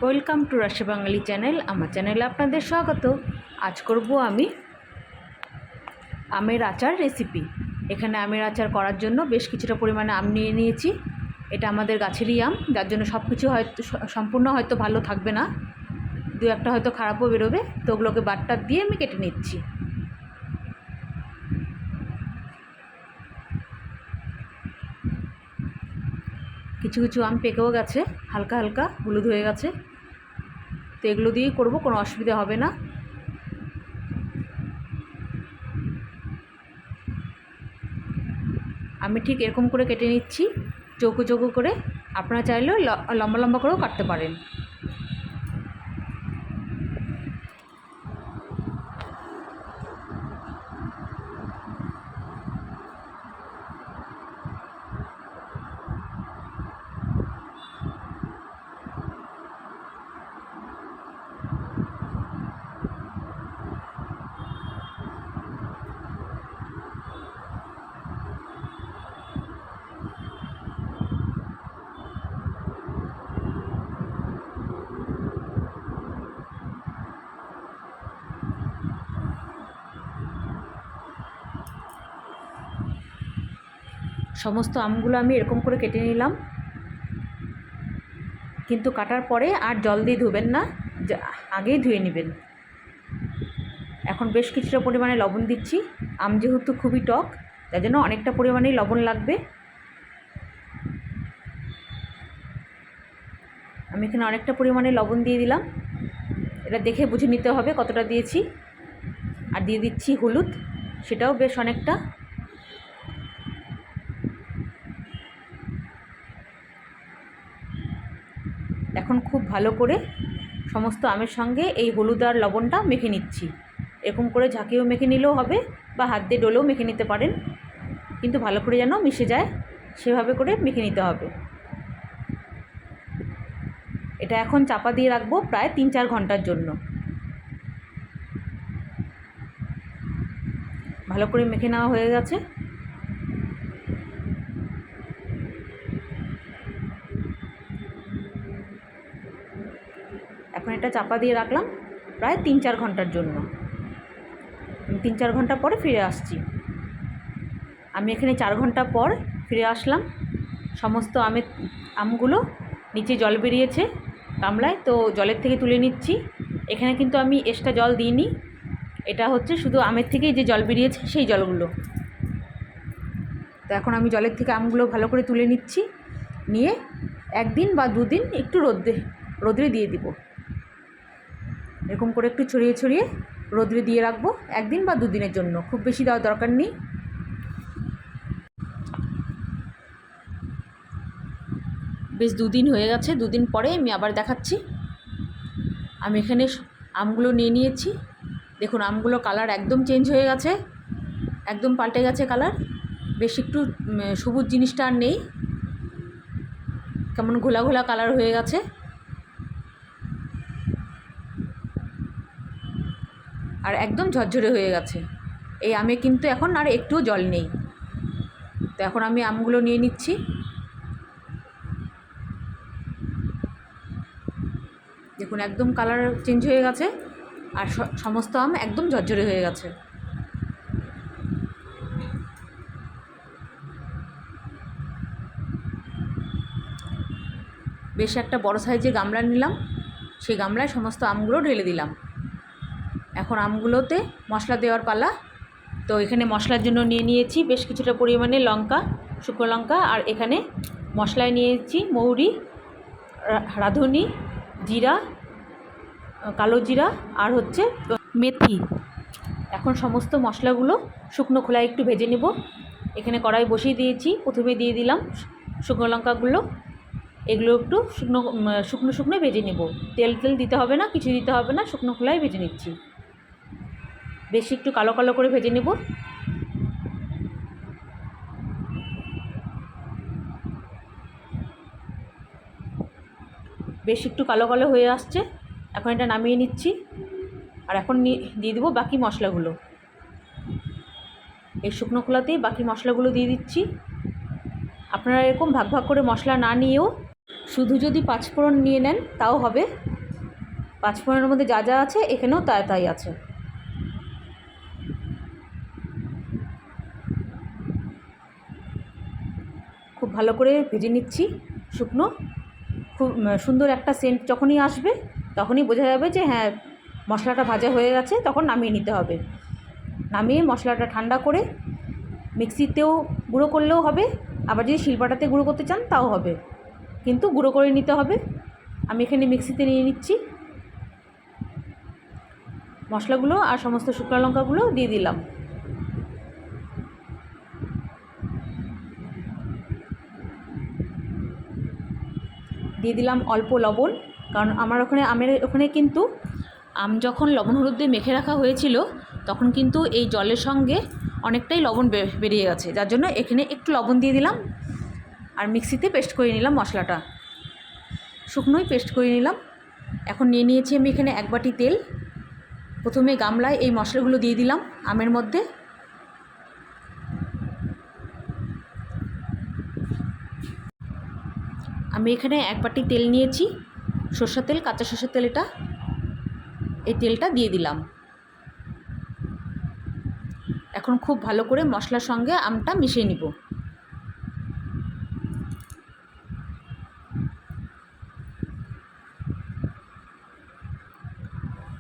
Welcome to রাশি বাঙালি channel. আমার চ্যানেলে আপনাদের স্বাগত। আজ করব আমি আমের আচার রেসিপি। এখানে আমের আচার করার জন্য বেশ কিছুটা পরিমাণে আম নিয়ে নিয়েছি। এটা আমাদের গাছেরই আম, যার জন্য সব কিছু হয়তো সম্পূর্ণ হয়তো ভালো থাকবে না, দু একটা হয়তো খারাপও বেরোবে। তো ওগুলোকে বাটটার দিয়ে আমি কেটে নিচ্ছি। কিছু কিছু আম পেকেও গেছে, হালকা হালকা হলুদ হয়ে গেছে। তো এগুলো দিয়েই করব, কোনো অসুবিধা হবে না। আমি ঠিক এরকম করে কেটে নিচ্ছি, চৌকো চৌকো করে। আপনারা চাইলেও লম্বা লম্বা করেও কাটতে পারেন। সমস্ত আমগুলো আমি এরকম করে কেটে নিলাম, কিন্তু কাটার পরে আর জল দিয়ে ধুবেন না, আগেই ধুয়ে নেবেন। এখন বেশ কিছুটা পরিমাণে লবণ দিচ্ছি। আম যেহেতু খুবই টক, তার জন্য অনেকটা পরিমাণেই লবণ লাগবে। আমি এখানে অনেকটা পরিমাণে লবণ দিয়ে দিলাম। এটা দেখে বুঝে নিতে হবে কতটা দিয়েছি। আর দিয়ে দিচ্ছি হলুদ, সেটাও বেশ অনেকটা। এখন খুব ভালো করে সমস্ত আমের সঙ্গে এই হলুদ আর লবণটা মেখে নিচ্ছি। এরকম করে ঝাঁকিয়েও মেখে নিলেও হবে, বা হাত দিয়ে ডলেও মেখে নিতে পারেন, কিন্তু ভালো করে যেন মিশে যায় সেভাবে করে মেখে নিতে হবে। এটা এখন চাপা দিয়ে রাখবো প্রায় 3-4 ঘন্টার জন্য। ভালো করে মেখে নেওয়া হয়ে গেছে। এখন এটা চাপা দিয়ে রাখলাম প্রায় 3-4 ঘন্টার জন্য। 3-4 ঘন্টা পরে ফিরে আসছি। আমি এখানে 4 ঘন্টা পর ফিরে আসলাম। সমস্ত আমগুলো নিচে জল বেরিয়েছে গামলায়, তো জলের থেকে তুলে নিচ্ছি। এখানে কিন্তু আমি এক্সট্রা জল দিইনি, এটা হচ্ছে শুধু আমের থেকেই যে জল বেরিয়েছে সেই জলগুলো। তো এখন আমি জলের থেকে আমগুলো ভালো করে তুলে নিচ্ছি, নিয়ে 1 দিন বা 2 দিন একটু রোদ্রে দিয়ে দিব। এরকম করে একটু ছড়িয়ে ছড়িয়ে রোদ্রে দিয়ে রাখবো 1 দিন বা 2 দিনের জন্য, খুব বেশি দেওয়ার দরকার নেই। বেশ 2 দিন হয়ে গেছে। 2 দিন পরে আমি আবার দেখাচ্ছি। আমি এখানে আমগুলো নিয়ে নিয়েছি। দেখুন আমগুলো কালার একদম চেঞ্জ হয়ে গেছে, একদম পাল্টে গেছে কালার। বেশ একটু সবুজ জিনিসটা আর নেই, কেমন ঘোলা ঘোলা কালার হয়ে গেছে। আর একদম ঝরঝরে হয়ে গেছে। এই আমে কিন্তু এখন আর একটুও জল নেই। তো এখন আমি আমগুলো নিয়ে নিচ্ছি। দেখুন একদম কালার চেঞ্জ হয়ে গেছে, আর সমস্ত আম একদম ঝরঝরে হয়ে গেছে। বেশ একটা বড় সাইজের গামলা নিলাম, সেই গামলায় সমস্ত আমগুলো ঢেলে দিলাম। এখন আমগুলোতে মশলা দেওয়ার পালা। তো এখানে মশলার জন্য নিয়ে নিয়েছি বেশ কিছুটা পরিমাণে লঙ্কা, শুকনো লঙ্কা। আর এখানে মশলায় নিয়েছি মৌরি, রাঁধুনি, জিরা, কালো জিরা, আর হচ্ছে মেথি। এখন সমস্ত মশলাগুলো শুকনো খোলায় একটু ভেজে নেব। এখানে কড়াই বসিয়ে দিয়েছি, প্রথমে দিয়ে দিলাম শুকনো লঙ্কাগুলো। এগুলো একটু শুকনো শুকনো ভেজে নেব। তেল দিতে হবে না, কিছু দিতে হবে না, শুকনো খোলায় ভেজে নিচ্ছি। বেশি একটু কালো কালো করে ভেজে নেব। বেশ একটু কালো কালো হয়ে আসছে। এখন এটা নামিয়ে নিচ্ছি। আর এখন দিয়ে দেবো বাকি মশলাগুলো। এই শুকনো খোলাতেই বাকি মশলাগুলো দিয়ে দিচ্ছি। আপনারা এরকম ভাগ ভাগ করে মশলা না নিয়েও শুধু যদি 5 ফোড়ন নিয়ে নেন তাও হবে, পাঁচফোড়নের মধ্যে যা যা আছে এখানেও তাই তাই আছে। খুব ভালো করে ভেজে নিচ্ছি শুকনো। খুব সুন্দর একটা সেন্ট যখনই আসবে তখনই বোঝা যাবে যে হ্যাঁ মশলাটা ভাজা হয়ে গেছে, তখন নামিয়ে নিতে হবে। নামিয়ে মশলাটা ঠান্ডা করে মিক্সিতেও গুঁড়ো করলেও হবে, আবার যদি শিলপাটাতে গুঁড়ো করতে চান তাও হবে, কিন্তু গুঁড়ো করে নিতে হবে। আমি এখানে মিক্সিতে নিয়ে নিচ্ছি। মশলাগুলো আর সমস্ত শুকনো লঙ্কাগুলো দিয়ে দিলাম। দিয়ে দিলাম অল্প লবণ, কারণ আমার আমের ওখানে কিন্তু আম যখন লবণ হলুদ দিয়ে মেখে রাখা হয়েছিল তখন কিন্তু এই জলের সঙ্গে অনেকটাই লবণ বেরিয়ে গেছে, যার জন্য এখানে একটু লবণ দিয়ে দিলাম। আর মিক্সিতে পেস্ট করে নিলাম মশলাটা, শুকনোই পেস্ট করে নিলাম। এখন নিয়ে নিয়েছি আমি এখানে 1 বাটি তেল। প্রথমে গামলায় এই মশলাগুলো দিয়ে দিলাম আমের মধ্যে। আমি এখানে 1 বাটি তেল নিয়েছি, সরষের তেল, কাঁচা সরষের তেল। এই তেলটা দিয়ে দিলাম। এখন খুব ভালো করে মশলার সঙ্গে আমটা মিশিয়ে নিব।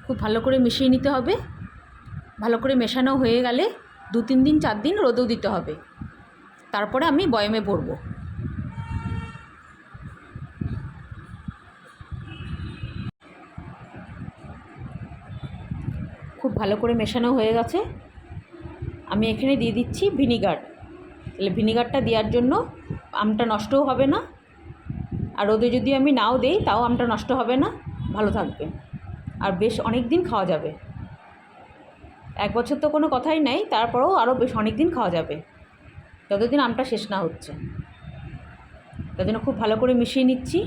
খুব ভালো করে মিশিয়ে নিতে হবে। ভালো করে মেশানো হয়ে গেলে 2-3 দিন 4 দিন রোদেও দিতে হবে, তারপরে আমি বয়ামে ভরবো। খুব ভালো করে মেশানো হয়ে গেছে। আমি এখানে দিয়ে দিচ্ছি ভিনিগার। তাহলে ভিনিগারটা দেওয়ার জন্য আমটা নষ্টও হবে না, আর রোদে যদি আমি নাও দেই তাও আমটা নষ্ট হবে না, ভালো থাকবে, আর বেশ অনেক দিন খাওয়া যাবে। 1 বছর তো কোনো কথাই নাই, তারপরেও আরও বেশ অনেক দিন খাওয়া যাবে, যতদিন আমটা শেষ না হচ্ছে। তার জন্য খুব ভালো করে মিশিয়ে নিচ্ছি।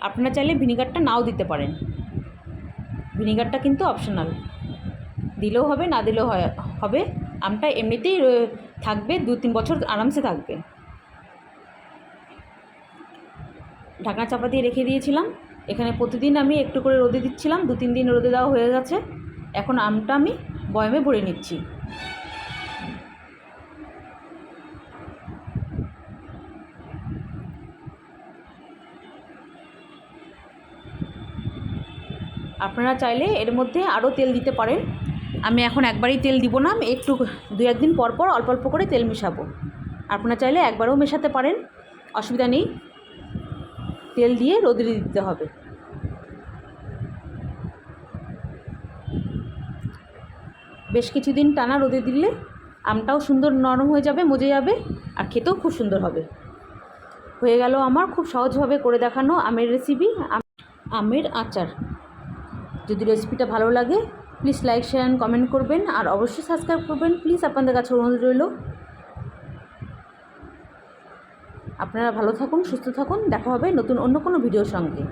আপনারা চাইলে ভিনিগারটা নাও দিতে পারেন, ভিনিগারটা কিন্তু অপশনাল। দিলেও হবে, না দিলেও হবে। আমটা এমনিতেই থাকবে, 2-3 বছর আরামসে থাকবে। ঢাকনা চাপা দিয়ে রেখে দিয়েছিলাম। এখানে প্রতিদিন আমি একটু করে রোদে দিচ্ছিলাম, 2-3 দিন রোদে দেওয়া হয়ে গেছে। এখন আমটা আমি বয়ামে ভরে নিচ্ছি। আপনারা চাইলে এর মধ্যে আরও তেল দিতে পারেন। আমি এখন একবারই তেল দিব না, আমি একটু 2-1 দিন পর পর অল্প অল্প করে তেল মেশাবো। আপনারা চাইলে একবারও মেশাতে পারেন, অসুবিধা নেই। তেল দিয়ে রোদে দিতে হবে। বেশ কিছুদিন টানা রোদে দিলে আমটাও সুন্দর নরম হয়ে যাবে, মজে যাবে, আর খেতেও খুব সুন্দর হবে। হয়ে গেল আমার খুব সহজভাবে করে দেখানো আমের রেসিপি, আমের আচার। যদি রেসিপিটা ভালো লাগে প্লিজ লাইক, শেয়ার, কমেন্ট করবেন, আর অবশ্যই সাবস্ক্রাইব করবেন প্লিজ। আপনাদের কাছে অনুরোধ রইল। আপনারা ভালো থাকুন, সুস্থ থাকুন। দেখা হবে নতুন অন্য কোনো ভিডিওর সঙ্গে।